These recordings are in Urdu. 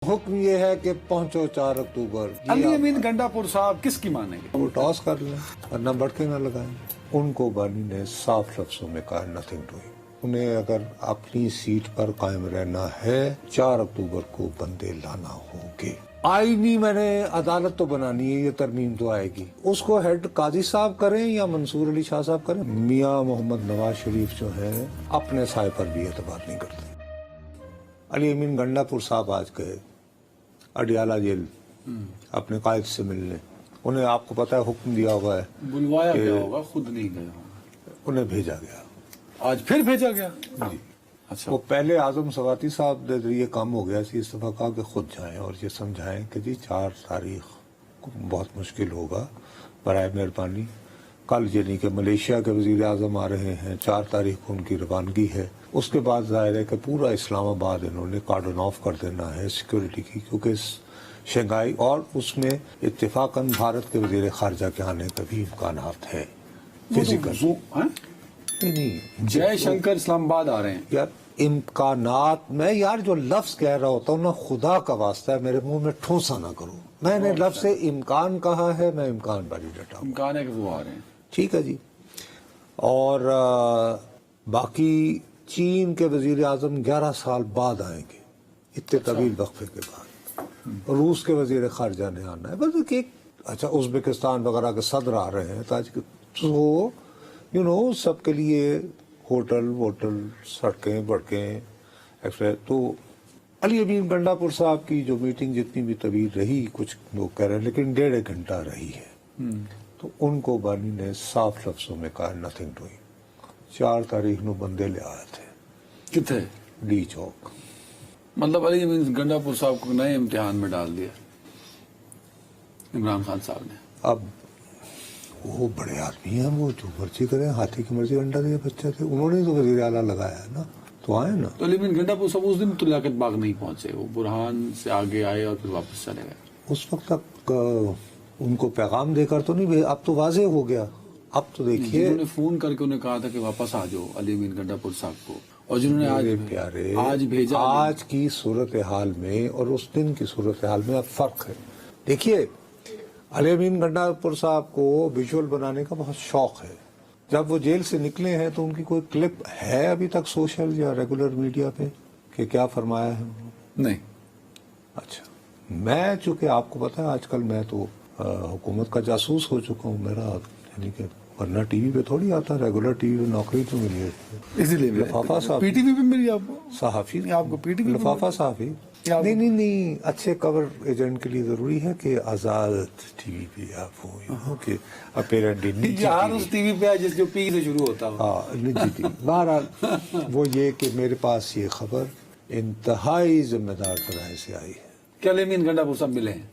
حکم یہ ہے کہ پہنچو 4 اکتوبر۔ علی امین گنڈاپور صاحب کس کی مانیں گے؟ وہ ٹاس کر لیں ورنہ بڑکے نہ لگائیں۔ ان کو بانی نے صاف لفظوں میں کہا نتھنگ ڈوئنگ۔ انہیں اگر اپنی سیٹ پر قائم رہنا ہے 4 اکتوبر کو بندے لانا ہوں گے۔ آئینی میں نے عدالت تو بنانی ہے، یہ ترمیم تو آئے گی، اس کو ہیڈ قاضی صاحب کریں یا منصور علی شاہ صاحب کریں۔ میاں محمد نواز شریف جو ہے اپنے سائے پر بھی اعتبار نہیں کرتے۔ علی امین گنڈاپور صاحب آج گئے اڈیالہ جیل اپنے قائد سے ملنے، انہیں آپ کو پتا ہے حکم دیا ہوا ہے، بلوایا گیا ہوگا، خود نہیں گئے ہوں۔ انہیں بھیجا گیا۔ آج پھر بھیجا گیا؟ جی اچھا، وہ پہلے اعظم سواتی صاحب کے ذریعے کام ہو گیا اس دفعہ کہا کہ خود جائیں اور یہ سمجھائیں کہ جی 4 تاریخ کو بہت مشکل ہوگا، برائے مہربانی۔ کل یعنی کہ ملیشیا کے وزیر اعظم آ رہے ہیں، 4 تاریخ کو ان کی روانگی ہے۔ اس کے بعد ظاہر ہے کہ پورا اسلام آباد انہوں نے کارڈن آف کر دینا ہے سیکورٹی کی، کیونکہ شنگھائی اور اس میں اتفاقاً بھارت کے وزیر خارجہ کے آنے کا بھی امکانات ہے فزیکل۔ نہیں جے شنکر اسلام آباد آ رہے ہیں یار، امکانات میں یار جو لفظ کہہ رہا ہوتا ہوں نا، خدا کا واسطہ ہے میرے منہ میں ٹھونسا نہ کرو۔ میں نے لفظ امکان کہا ہے، میں امکان پر ہی ڈٹا ہوں۔ امکان ہے کہ وہ آ رہے ہیں۔ ٹھیک ہے جی۔ اور باقی چین کے وزیر اعظم 11 سال بعد آئیں گے، اتنے طویل وقفے کے بعد۔ روس کے وزیر خارجہ نے آنا ہے، بس ایک اچھا ازبکستان وغیرہ کے صدر آ رہے ہیں تو سب کے لیے ہوٹل ووٹل سڑکیں بڑکیں تو علی امین گنڈاپور صاحب کی جو میٹنگ جتنی بھی طویل رہی، کچھ لوگ کہہ رہے ہیں لیکن 1.5 گھنٹہ رہی ہے، تو ان کو بانی نے صاف لفظوں میں کہا نتھنگ ڈوئنگ۔ 4 تاریخ نو بندے لے آئے تھے کتنے؟ ڈی چوک۔ مطلب علی امین گنڈاپور صاحب کو نئے امتحان میں ڈال دیا عمران خان صاحب نے۔ اب وہ بڑے آدمی ہیں، وہ جو مرضی کریں، ہاتھی کی مرضی انڈا دے بچے تھے، انہوں نے تو وزیر اعلیٰ لگایا ہے نا، تو آئے نا۔ تو علی امین گنڈاپور صاحب اس دن تو لیاقت باغ نہیں پہنچے، وہ برہان سے آگے آئے اور پھر واپس چلے گئے۔ اس وقت تک ان کو پیغام دے کر تو نہیں، اب تو واضح ہو گیا۔ اب تو دیکھیے، انہوں نے فون کر کے انہیں کہا تھا کہ واپس آ جاؤ علی امین گنڈاپور صاحب کو، اور جنہوں نے میرے پیارے، آج بھیجا، آج کی صورتحال میں اور اس دن کی صورتحال میں اب فرق ہے۔ دیکھیے، علی امین گنڈاپور صاحب کو ویژول بنانے کا بہت شوق ہے۔ جب وہ جیل سے نکلے ہیں تو ان کی کوئی کلپ ہے ابھی تک سوشل یا ریگولر میڈیا پہ کہ کیا فرمایا ہے انہوں نے؟ نہیں۔ اچھا، میں چونکہ آپ کو پتا ہے آج کل میں تو حکومت کا جاسوس ہو چکا ہوں، میرا یعنی کہ ورنہ ٹی وی پہ تھوڑی آتا، ریگولر ٹی وی پہ نوکری تو ملی ہے۔ اسی لیے لفافہ صاحب، پی ٹی وی پہ ملی آپ کو؟ صحافی، آپ کو پی ٹی وی لفافہ صحافی۔ نہیں، اچھے کور ایجنٹ کے لیے ضروری ہے کہ آزاد ٹی وی پہ آپ ہوں کہ اپیرنٹلی نجی ہر اس ٹی وی پہ جس جو پی سے شروع ہوتا ہو۔ ہاں، نجی ٹی وی۔ بہرحال وہ یہ کہ میرے پاس یہ خبر انتہائی ذمہ دار ذرائع سے آئی ہے۔ کیا علی امین گنڈاپور صاحب ملے ہیں؟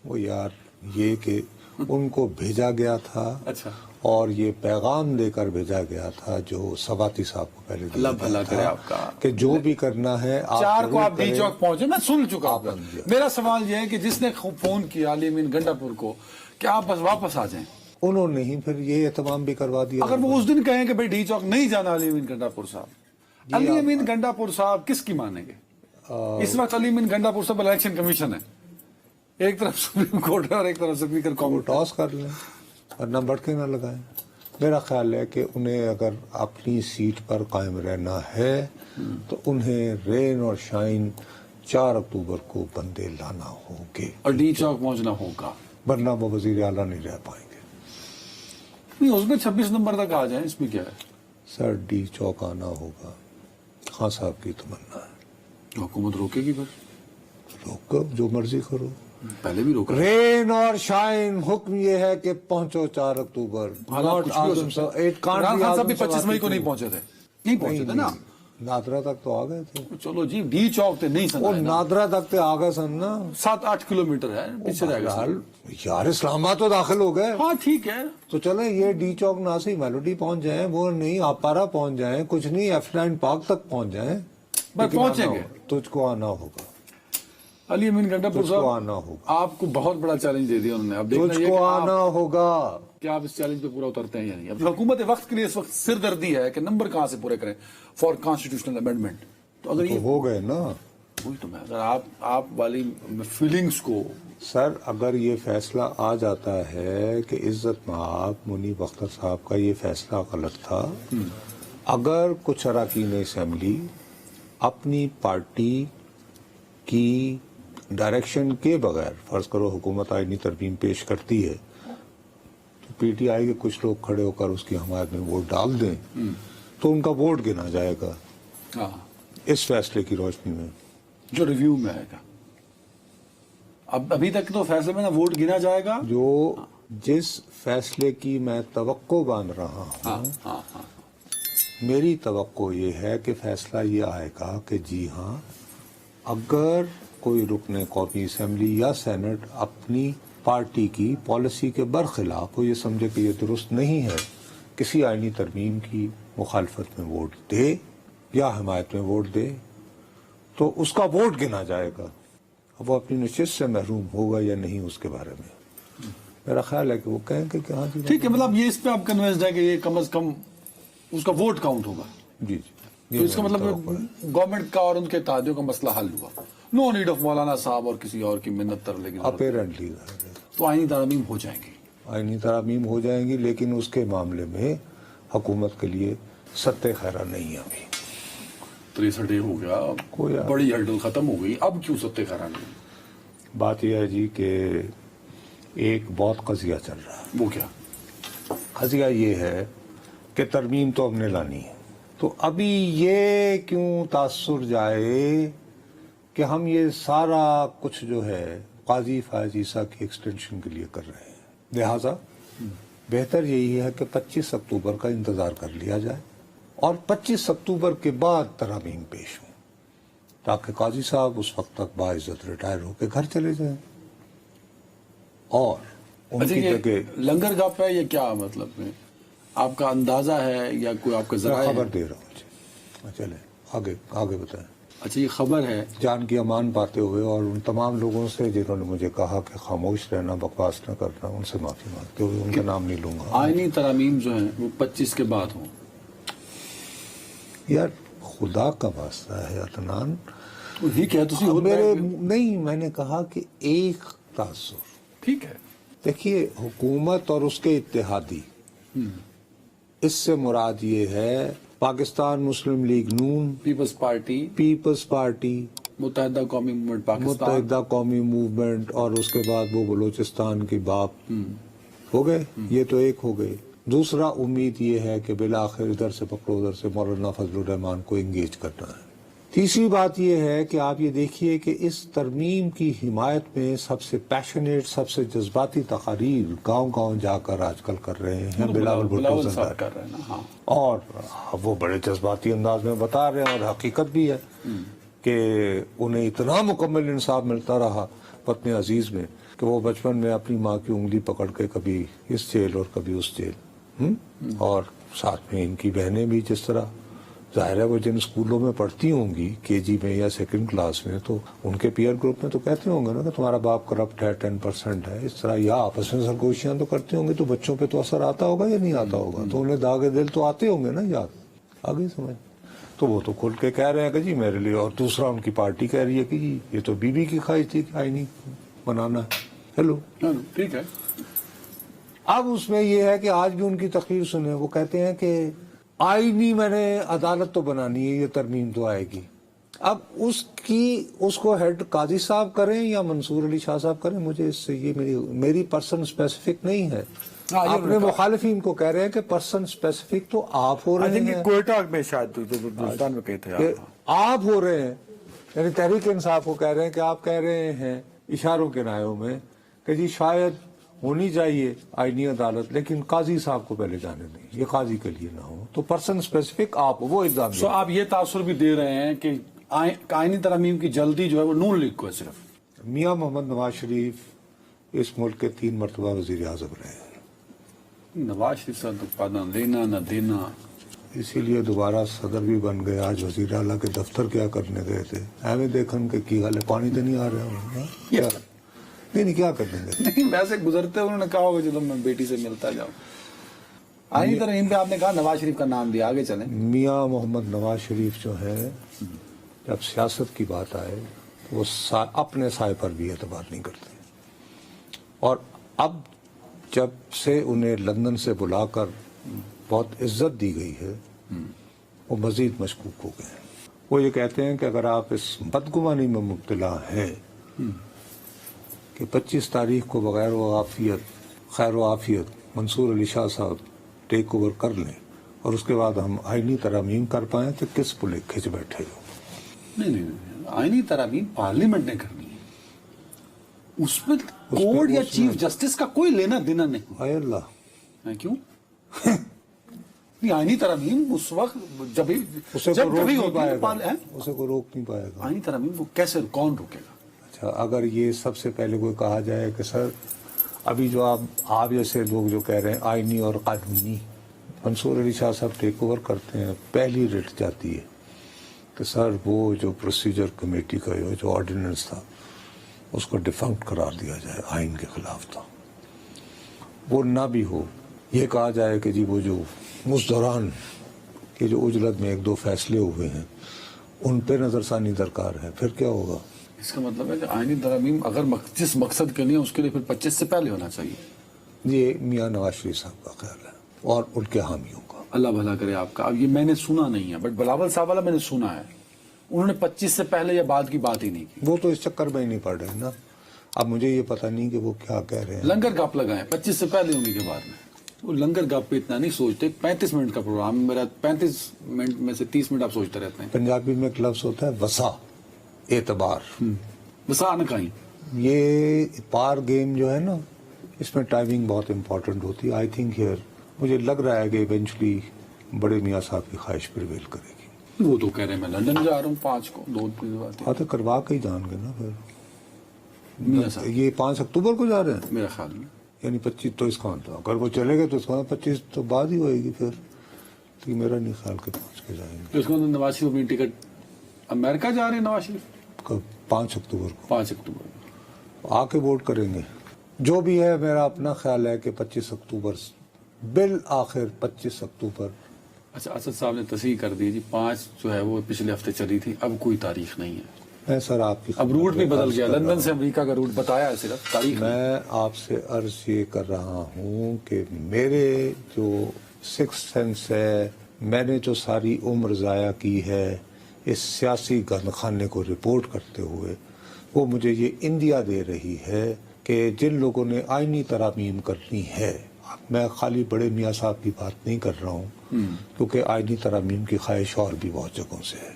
وہ یار یہ کہ ان کو بھیجا گیا تھا، اچھا، اور یہ پیغام دے کر بھیجا گیا تھا جو سواتی صاحب کو پہلے دیا اللہ بھلا گیا کرے تھا آپ کا، کہ جو بھی کرنا ہے آپ 4 کو ضرور آپ ڈی کریں۔ چوک پہنچے، میں سن چکا آپ ہوں۔ میرا سوال یہ ہے کہ جس نے فون کیا علی امین گنڈاپور کو کہ آپ بس واپس آ جائیں، انہوں نے ہی پھر یہ اہتمام بھی کروا دیا۔ اگر وہ اس دن کہیں کہ بھائی ڈی چوک نہیں جانا علی امین گنڈاپور صاحب، علی امین گنڈاپور صاحب کس کی مانیں گے؟ اس وقت علی امین گنڈاپور صاحب الیکشن کمیشن ہے، ایک طرف سپریم کورٹ ہے اور ایک طرف اسپیکر وہ کانگریس۔ ٹاس کر لیں ورنہ بڑکے نہ لگائیں۔ میرا خیال ہے کہ انہیں اگر اپنی سیٹ پر قائم رہنا ہے تو انہیں رین اور شائن 4 اکتوبر کو بندے لانا ہوں گے، اور ڈی چوک پہنچنا ہوگا، ورنہ وہ وزیر اعلیٰ نہیں رہ پائیں گے۔ نہیں اس میں 26 نمبر تک آ جائیں، اس میں کیا ہے؟ سر ڈی چوک آنا ہوگا، خان صاحب کی تمنا ہے۔ حکومت روکے گی پھر؟ روکو، جو مرضی کرو۔ پہلے بھی روکا۔ رین اور شائن، حکم یہ ہے کہ پہنچو 4 اکتوبر۔ عمران خان صاحب بھی 25 مئی کو نہیں پہنچے تھے، نہیں پہنچے تھے نا؟ نادرا تک تو آ گئے تھے، چلو جی، ڈی چوک تے نہیں وہ سنا، نادرا تک تو آ گئے سن نا۔ 7-8 کلومیٹر ہے پیچھے رہ گیا۔ یار اسلام آباد تو داخل ہو گئے، ہاں ٹھیک ہے، تو چلیں یہ ڈی چوک ناسی میلوڈی پہنچ جائیں، وہ نہیں آپارا پہنچ جائیں، کچھ نہیں F9 پارک تک پہنچ جائیں، بس پہنچیں گے۔ تجھ کو آنا ہوگا، علی امین گنڈاپور تجھ کو صاحب آنا ہوگا، آپ کو بہت بڑا چیلنج دے دیا انہوں نے، اب دیکھنا تجھ یہ کو کہ آنا ہوگا۔ کیا آپ اس چیلنج پہ پورا اترتے ہیں یا نہیں۔ اب حکومت وقت کے لیے اس وقت سردردی ہے کہ نمبر کہاں سے پورے کریں فار کانسٹیٹیوشنل امینڈمنٹ، تو اگر تو یہ ہو گئے نا، وہی تو میں اگر آپ والی فیلنگس کو سر اگر یہ فیصلہ آ جاتا ہے کہ عزت مآب منیب اختر صاحب کا یہ فیصلہ غلط تھا، اگر کچھ اراکین اسمبلی اپنی پارٹی کی ڈائریکشن کے بغیر فرض کرو حکومت آئینی ترمیم پیش کرتی ہے تو پی ٹی آئی کے کچھ لوگ کھڑے ہو کر اس کی حمایت میں ووٹ ڈال دیں تو ان کا ووٹ گنا جائے گا ہاں اس فیصلے کی روشنی میں جو ریویو میں آئے گا. اب ابھی تک تو فیصلے میں نا ووٹ گنا جائے گا. جو جس فیصلے کی میں توقع باندھ رہا ہوں میری توقع یہ ہے کہ فیصلہ یہ آئے گا کہ جی ہاں اگر کوئی رکن قومی اسمبلی یا سینٹ اپنی پارٹی کی پالیسی کے برخلاف ہو یہ سمجھے کہ یہ درست نہیں ہے کسی آئینی ترمیم کی مخالفت میں ووٹ دے یا حمایت میں ووٹ دے تو اس کا ووٹ گنا جائے گا. اب وہ اپنی نشست سے محروم ہوگا یا نہیں اس کے بارے میں میرا خیال ہے کہ وہ کہیں کہ ہاں جی ٹھیک ہے مطلب یہ اس پہ آپ کنوینسڈ ہے کہ یہ کم از کم اس کا ووٹ کاؤنٹ ہوگا. جی تو اس کا مطلب گورنمنٹ کا اور ان کے اتحادیوں کا مسئلہ حل ہوا. نو نیڈ آف مولانا صاحب اور کسی اور کی منت ترلے کی ضرورت. اپیرنٹلی تو آئینی ترامیم ہو جائیں گی. آئینی ترامیم ہو جائیں گی لیکن اس کے معاملے میں حکومت کے لیے ستہ خیرہ نہیں ہے ابھی. تو یہ سٹے ہو گیا بڑی ہرڈل ختم ہو گئی. اب کیوں ستہ خیرہ نہیں؟ بات یہ ہے جی کہ ایک بہت قضیہ چل رہا ہے. وہ کیا قضیہ یہ ہے کہ ترمیم تو ہم نے لانی ہے تو ابھی یہ کیوں تاثر جائے کہ ہم یہ سارا کچھ جو ہے قاضی فائز عیسیٰ کی ایکسٹینشن کے لیے کر رہے ہیں. لہٰذا بہتر یہی ہے کہ 25 اکتوبر کا انتظار کر لیا جائے اور 25 اکتوبر کے بعد ترامیم پیش ہوں تاکہ قاضی صاحب اس وقت تک باعزت ریٹائر ہو کے گھر چلے جائیں اور ان کی جگہ. لنگر گپ ہے یہ کیا مطلب ہے آپ کا اندازہ ہے یا کوئی آپ کا ذرائع خبر دے رہا ہوں. چلے آگے بتائیں. اچھا یہ خبر ہے جان کی امان پاتے ہوئے اور ان تمام لوگوں سے جنہوں نے مجھے کہا کہ خاموش رہنا بکواس نہ کرنا ان سے معافی مانگتے ہوئے ان کا نام نہیں لوں گا. آئینی ترامیم جو ہیں وہ 25 کے بعد ہوں. یار خدا کا واسطہ ہے عدنان میرے نہیں میں نے کہا کہ ایک تاثر ٹھیک ہے. دیکھیے حکومت اور اس کے اتحادی اس سے مراد یہ ہے پاکستان مسلم لیگ نون پیپلز پارٹی متحدہ قومی موومنٹ پاکستان متحدہ قومی موومنٹ اور اس کے بعد وہ بلوچستان کی باپ ہو گئے. یہ تو ایک ہو گئے. دوسرا امید یہ ہے کہ بالآخر ادھر سے پکڑو ادھر سے مولانا فضل الرحمان کو انگیج کرنا ہے. تیسری بات یہ ہے کہ آپ یہ دیکھیے کہ اس ترمیم کی حمایت میں سب سے پیشنیٹ سب سے جذباتی تقاریر گاؤں گاؤں جا کر آج کل کر رہے ہیں بلاول بھٹو صاحب کر رہے ہیں اور وہ بڑے جذباتی انداز میں بتا رہے ہیں اور حقیقت بھی ہے کہ انہیں اتنا مکمل انصاف ملتا رہا وطن عزیز میں کہ وہ بچپن میں اپنی ماں کی انگلی پکڑ کے کبھی اس جیل اور کبھی اس جیل اور ساتھ میں ان کی بہنیں بھی جس طرح ظاہر ہے وہ جن اسکولوں میں پڑھتی ہوں گی کے جی میں یا سیکنڈ کلاس میں تو ان کے پیئر گروپ میں تو کہتے ہوں گے نا کہ تمہارا باپ کرپٹ ہے 10% ہے اس طرح یا آپس میں سرگوشیاں تو کرتے ہوں گے تو بچوں پہ تو اثر آتا ہوگا یا نہیں آتا ہوگا تو انہیں داغے دل تو آتے ہوں گے نا یاد آگے سمجھ تو وہ تو کھل کے کہہ رہے ہیں کہ جی میرے لیے اور دوسرا ان کی پارٹی کہہ رہی ہے کہ جی یہ تو بی بی کی خواہش تھی کہ آئینی بنانا ہے. ہیلو ٹھیک ہے. اب اس میں یہ ہے کہ آج بھی ان کی تقریر سنیں وہ کہتے ہیں کہ آئینی میں نے عدالت تو بنانی ہے یہ ترمیم تو آئے گی. اب اس کو ہیڈ قاضی صاحب کریں یا منصور علی شاہ صاحب کریں مجھے اس سے یہ میری پرسن اسپیسیفک نہیں ہے. اپنے مخالفین کو کہہ رہے ہیں کہ پرسن اسپیسیفک تو آپ ہو رہے ہیں کوئٹہ میں شاید ہندوستان میں کہتے ہیں آپ ہو رہے ہیں یعنی تحریک انصاف کو کہہ رہے ہیں کہ آپ کہہ رہے ہیں اشاروں کے نائوں میں کہ جی شاید ہونی چاہیے آئینی عدالت لیکن قاضی صاحب کو پہلے جانے دیں یہ قاضی کے لیے نہ ہو تو پرسن اسپیسیفک آپ وہ الزام سو آپ یہ تاثر بھی دے رہے ہیں کہ آئینی ترامیم کی جلدی جو ہے وہ نون لیگ کو ہے صرف. میاں محمد نواز شریف اس ملک کے 3 مرتبہ وزیر اعظم رہے ہیں. نواز شریف صاحب نہ لینا نہ دینا اسی لیے دوبارہ صدر بھی بن گئے. آج وزیر اعلیٰ کے دفتر کیا کرنے گئے تھے ایویں دیکھن کہ کی حال ہے پانی تو نہیں آ رہا نہیں کیا کر دیں گے نہیں ویسے گزرتے انہوں نے کہا ہوگا جب میں بیٹی سے ملتا جاؤں. آئینی ترمیم پہ آپ نے کہا نواز شریف کا نام دیا آگے چلیں. میاں محمد نواز شریف جو ہے جب سیاست کی بات آئے تو وہ اپنے سائے پر بھی اعتبار نہیں کرتے. اور اب جب سے انہیں لندن سے بلا کر بہت عزت دی گئی ہے وہ مزید مشکوک ہو گئے ہیں. وہ یہ کہتے ہیں کہ اگر آپ اس بدگمانی میں مبتلا ہیں کہ 25 تاریخ کو بغیر و عافیت خیر و عافیت منصور علی شاہ صاحب ٹیک اوور کر لیں اور اس کے بعد ہم آئینی ترامیم کر پائیں تو کس پلے کھچ بیٹھے ہو. نہیں آئینی ترامیم پارلیمنٹ نے کرنی ہے, اس میں کورٹ یا چیف جسٹس کا کوئی لینا دینا نہیں. اے اللہ, کیوں نہیں آئینی ترامیم اس وقت جب اسے جب کوئی روک کبھی نہیں ہوتی پائے ہے گا, اسے کوئی روک نہیں پائے گا. آئینی ترامیم کو کیسے کون روکے گا؟ اچھا, اگر یہ سب سے پہلے کوئی کہا جائے کہ سر ابھی جو آپ جیسے لوگ جو کہہ رہے ہیں آئینی اور قانونی, منصور علی شاہ صاحب ٹیک اوور کرتے ہیں, پہلی ریٹ جاتی ہے کہ سر وہ جو پروسیجر کمیٹی کا جو آرڈیننس تھا اس کو ڈیفنکٹ قرار دیا جائے, آئین کے خلاف تھا. وہ نہ بھی ہو, یہ کہا جائے کہ جی وہ جو اس دوران کے جو اجلت میں 1-2 فیصلے ہوئے ہیں ان پہ نظر ثانی درکار ہے, پھر کیا ہوگا؟ اس کا مطلب ہے کہ آئینی ترامیم اگر جس مقصد کے لیے اس کے لیے پھر 25 سے پہلے ہونا چاہیے. یہ میاں نواز شریف صاحب کا خیال ہے اور ان کے حامیوں کا. اللہ بھلا کرے آپ کا. اب یہ میں نے سنا نہیں ہے, بٹ بلاول صاحب والا میں نے سنا ہے, انہوں نے 25 سے پہلے یا بعد کی بات ہی نہیں کی. وہ تو اس چکر میں ہی نہیں پڑ رہے نا. اب مجھے یہ پتہ نہیں کہ وہ کیا کہہ رہے ہیں. لنگر گپ لگائیں 25 سے پہلے ہونے کے بعد میں. وہ لنگر گپ پہ اتنا نہیں سوچتے. 35 منٹ کا پروگرام میرا, 35 منٹ میں سے 30 منٹ آپ سوچتے رہتے ہیں. پنجابی میں ایک لفظ ہوتا ہے وسا, اعتبار. وسا نہ کہیں. یہ پار گیم جو ہے نا اس میں ٹائمنگ بہت امپورٹنٹ ہوتی ہے. آئی تھنک ہیئر مجھے لگ رہا ہے کہ ایونچولی بڑے میاں صاحب کی خواہش پریویل کرے گی. وہ تو کہہ رہے ہیں میں لندن جا رہا ہوں 5 کو 2 بات ہاں تو کروا کے ہی جان گے نا پھر. میاں صاحب یہ 5 اکتوبر کو جا رہے ہیں میرا خیال میں, یعنی 25 تو اس کا مطلب اگر وہ چلے گئے تو اس کا 25 تو بعد ہی ہوئے گی. پھر تو میرا نہیں خیال کہ 5 کے جائیں گے. تو اس کو نواز شریف اپنی ٹکٹ امریکہ جا رہے ہیں نواز شریف کب 5 اکتوبر کو 5 اکتوبر کو آ کے ووٹ کریں گے. جو بھی ہے میرا اپنا خیال ہے کہ 25 اکتوبر بالآخر 25 اکتوبر. اچھا, اسد صاحب نے تصحیح کر دی جی 5 جو ہے وہ پچھلے ہفتے چلی تھی, اب کوئی تاریخ نہیں ہے. میں سر آپ کی اب روٹ بھی بدل گیا, لندن سے امریکہ کا روٹ بتایا ہے, صرف تاریخ نہیں. میں آپ سے عرض یہ کر رہا ہوں کہ میرے جو 6 سینس ہے, میں نے جو ساری عمر ضائع کی ہے اس سیاسی گند خانے کو رپورٹ کرتے ہوئے, وہ مجھے یہ اندیا دے رہی ہے کہ جن لوگوں نے آئینی ترامیم کرنی ہے, میں خالی بڑے میاں صاحب کی بات نہیں کر رہا ہوں کیونکہ آئینی ترامیم کی خواہش اور بھی بہت جگہوں سے ہے,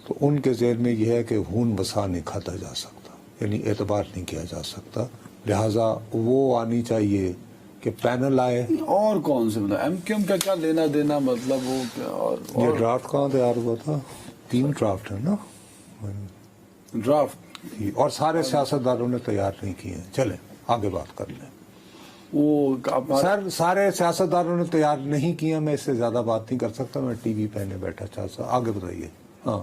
تو ان کے ذہن میں یہ ہے کہ خون بسا نہیں کھاتا جا سکتا, یعنی اعتبار نہیں کیا جا سکتا. لہٰذا وہ آنی چاہیے کہ پینل آئے. اور کون سے مطلب ایم کیو ایم کا کیا لینا دینا, مطلب وہ یہ ڈرافٹ کہاں تیار ہوا تھا؟ 3 ڈرافٹ ہے نا ڈرافٹ, اور سارے سیاستدانوں نے تیار نہیں کیے ہیں. چلیں آگے بات کر لیں. وہ سر سارے سیاستدانوں نے تیار نہیں کیا, میں اس سے زیادہ بات نہیں کر سکتا, میں ٹی وی پہنے بیٹھا چاہتا. آگے بتائیے. ہاں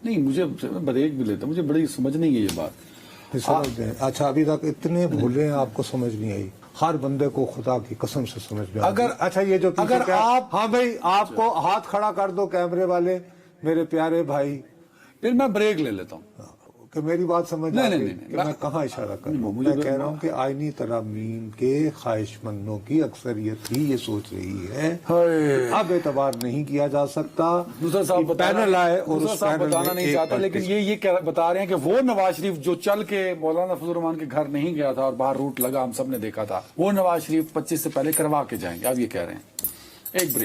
نہیں, مجھے بریک بھی لیتا, مجھے بڑی سمجھ نہیں ہے یہ بات. سمجھ دیں. اچھا ابھی تک اتنے بھولے ہیں آپ کو سمجھ نہیں آئی. ہر بندے کو خدا کی قسم سے سمجھ میں اگر اچھا یہ جو اگر آپ ہاں بھائی آپ کو ہاتھ کھڑا کر دو کیمرے والے, میرے پیارے بھائی, پھر میں بریک لے لیتا ہوں کہ میری بات سمجھ نہیں, آ نہیں, گئی نہیں, کہ میں کہاں اشارہ کر رہا ہوں. میں کہہ رہا ہوں کہ آئینی ترامیم کے خواہش مندوں کی اکثریت ہی یہ سوچ رہی ہے اب اعتبار نہیں کیا جا سکتا. دوسرا صاحب پینل آئے اور اس پینل بتانا نہیں چاہتا, لیکن یہ بتا رہے ہیں کہ وہ نواز شریف جو چل کے مولانا فضل الرحمان کے گھر نہیں گیا تھا اور باہر روٹ لگا, ہم سب نے دیکھا تھا, وہ نواز شریف 25 سے پہلے کروا کے جائیں گے, اب یہ کہہ رہے ہیں. ایک بریک.